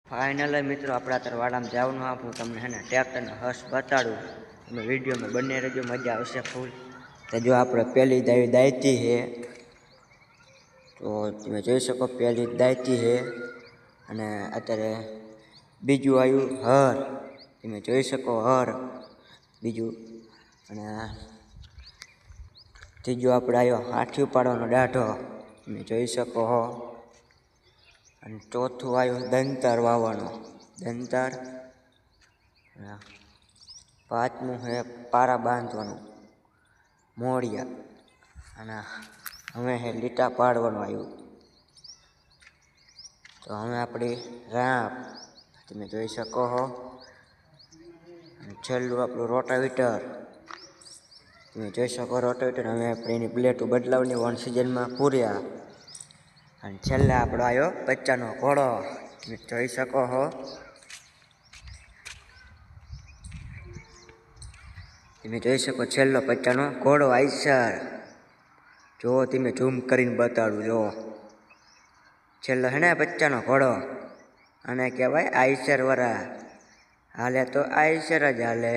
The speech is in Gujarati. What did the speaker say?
ફાઇનલ મિત્રો આપણે અત્યારે વાડામાં જવાનું આપું તમને હે ને ટ્રેક્ટરનો હર્ષ બતાડું તમે વિડીયોમાં બંને રહેજો મજા આવશે ફૂલ તો જો આપણે પહેલી દાયતી છે તો તમે જોઈ શકો પહેલી દાયતી છે અને અત્યારે બીજું આવ્યું હર તમે જોઈ શકો હર બીજું અને ત્રીજું આપણે આવ્યો હાથી ઉપાડવાનો દાઢો તમે જોઈ શકો હો અને ચોથું આવ્યું દંતર વાવવાનો દંતર પાંચમું છે પારા બાંધવાનું મોડિયા અને હવે છે લીટા પાડવાનું આવ્યું તો હવે આપણી રાપ તમે જોઈ શકો છો અને છેલ્લું આપણું રોટાવીટર તમે જોઈ શકો રોટાવીટર હવે આપણે એની પ્લેટો બદલાવની વન સિઝનમાં પૂર્યા અને છેલ્લે આપણો આવ્યો બચ્ચાનો ઘોડો તમે જોઈ શકો છો તમે જોઈ શકો છેલ્લો બચ્ચાનો ઘોડો આઈસર જો તમે ઝૂમ કરીને બતાડું જો છેલ્લો હે ને બચ્ચાનો ઘોડો અને કહેવાય આઈસર વરા હાલે તો આઈસર જ હાલે